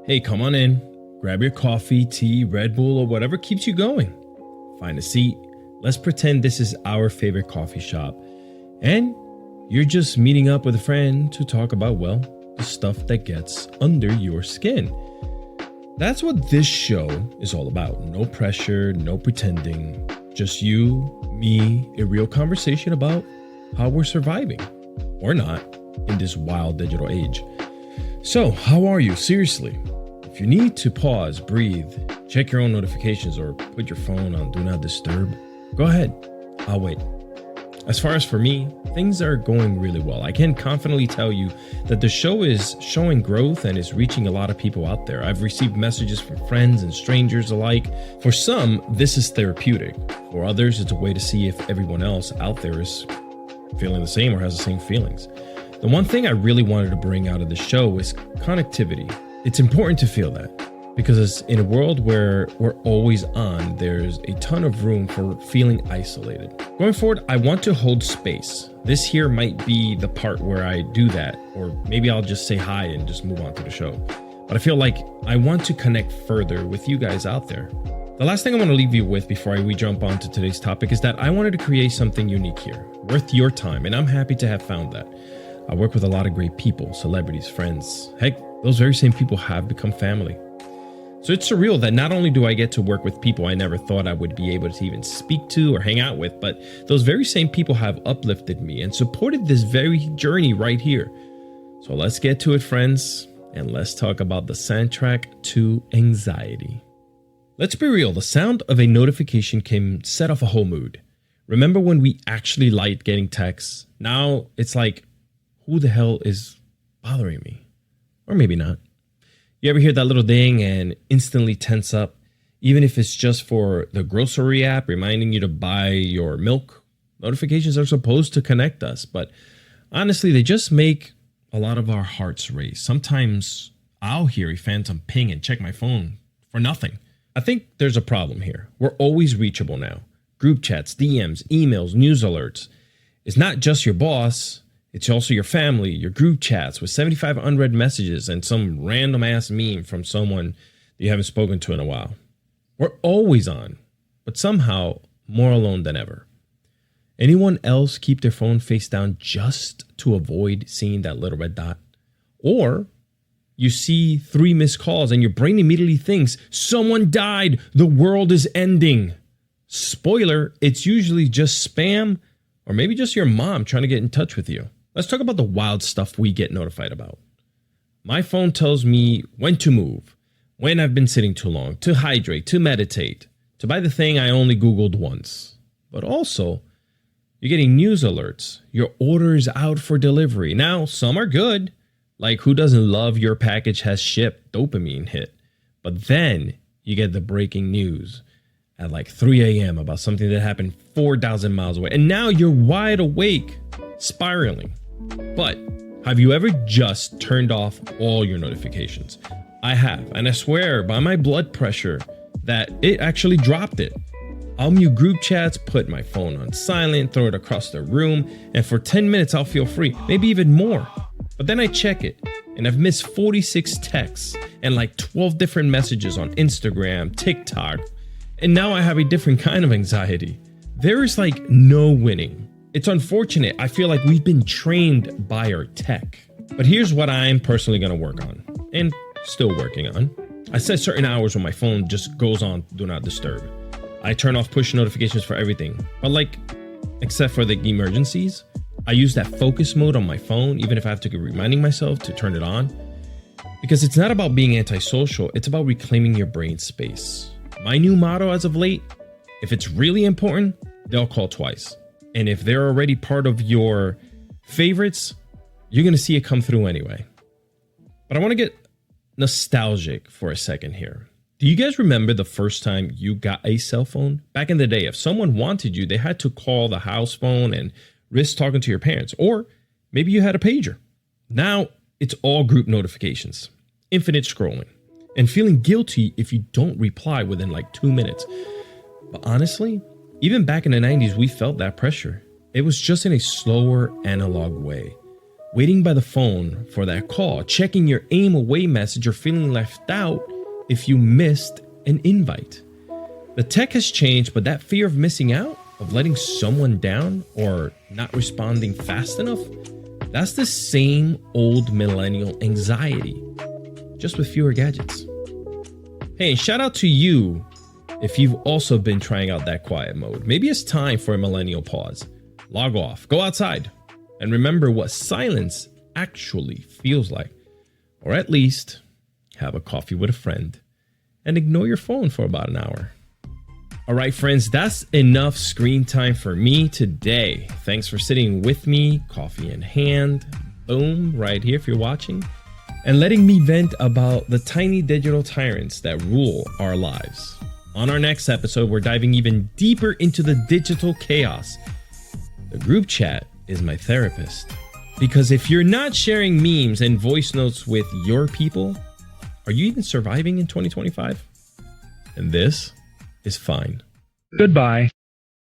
Hey, come on in, grab your coffee, tea, Red Bull, or whatever keeps you going. Find a seat. Let's pretend this is our favorite coffee shop. And you're just meeting up with a friend to talk about, well, the stuff that gets under your skin. That's what this show is all about. No pressure, no pretending. Just you, me, a real conversation about how we're surviving, or not, in this wild digital age. So, how are you? Seriously. If you need to pause, breathe, check your own notifications, or put your phone on Do Not Disturb, go ahead. I'll wait. As far as for me, things are going really well. I can confidently tell you that the show is showing growth and is reaching a lot of people out there. I've received messages from friends and strangers alike. For some, this is therapeutic. For others, it's a way to see if everyone else out there is feeling the same or has the same feelings. The one thing I really wanted to bring out of the show is connectivity. It's important to feel that because in a world where we're always on, there's a ton of room for feeling isolated. Going forward, I want to hold space. This here might be the part where I do that, or maybe I'll just say hi and just move on to the show. But I feel like I want to connect further with you guys out there. The last thing I want to leave you with before we jump on to today's topic is that I wanted to create something unique here, worth your time, and I'm happy to have found that. I work with a lot of great people, celebrities, friends. Heck, those very same people have become family. So it's surreal that not only do I get to work with people I never thought I would be able to even speak to or hang out with, but those very same people have uplifted me and supported this very journey right here. So let's get to it, friends, and let's talk about the soundtrack to anxiety. Let's be real, the sound of a notification can set off a whole mood. Remember when we actually liked getting texts? Now it's like, who the hell is bothering me? Or maybe not. You ever hear that little ding and instantly tense up, even if it's just for the grocery app reminding you to buy your milk? Notifications are supposed to connect us, but honestly, they just make a lot of our hearts race. Sometimes I'll hear a phantom ping and check my phone for nothing. I think there's a problem here. We're always reachable now. Group chats, DMs, emails, news alerts. It's not just your boss. It's also your family, your group chats with 75 unread messages and some random ass meme from someone that you haven't spoken to in a while. We're always on, but somehow more alone than ever. Anyone else keep their phone face down just to avoid seeing that little red dot? Or you see 3 missed calls and your brain immediately thinks, someone died, the world is ending. Spoiler, it's usually just spam or maybe just your mom trying to get in touch with you. Let's talk about the wild stuff we get notified about. My phone tells me when to move, when I've been sitting too long, to hydrate, to meditate, to buy the thing I only Googled once. But also, you're getting news alerts. Your order is out for delivery. Now, some are good, like who doesn't love your package has shipped dopamine hit. But then you get the breaking news at like 3 a.m. about something that happened 4,000 miles away. And now you're wide awake, spiraling. But have you ever just turned off all your notifications? I have, and I swear by my blood pressure that it actually dropped it. I'll mute group chats, put my phone on silent, throw it across the room, and for 10 minutes I'll feel free, maybe even more. But then I check it, and I've missed 46 texts and like 12 different messages on Instagram, TikTok, and now I have a different kind of anxiety. There is like no winning. It's unfortunate. I feel like we've been trained by our tech. But here's what I'm personally going to work on and still working on. I set certain hours when my phone just goes on Do Not Disturb. I turn off push notifications for everything, but like, except for the emergencies. I use that focus mode on my phone, even if I have to keep reminding myself to turn it on. Because it's not about being antisocial, it's about reclaiming your brain space. My new motto as of late, if it's really important, they'll call twice. And if they're already part of your favorites, you're going to see it come through anyway. But I want to get nostalgic for a second here. Do you guys remember the first time you got a cell phone? Back in the day, if someone wanted you, they had to call the house phone and risk talking to your parents. Or maybe you had a pager. Now it's all group notifications, infinite scrolling, and feeling guilty if you don't reply within like 2 minutes. But honestly, even back in the 90s, we felt that pressure. It was just in a slower analog way. waiting by the phone for that call, checking your aim away message, or feeling left out if you missed an invite. The tech has changed, but that fear of missing out, of letting someone down, or not responding fast enough, that's the same old millennial anxiety, just with fewer gadgets. Hey, and shout out to you if you've also been trying out that quiet mode. Maybe it's time for a millennial pause. Log off, go outside, and remember what silence actually feels like. Or at least have a coffee with a friend and ignore your phone for about an hour. All right, friends, that's enough screen time for me today. Thanks for sitting with me, coffee in hand, boom, right here if you're watching, and letting me vent about the tiny digital tyrants that rule our lives. On our next episode, we're diving even deeper into the digital chaos. The group chat is my therapist. Because if you're not sharing memes and voice notes with your people, are you even surviving in 2025? And this is fine. Goodbye.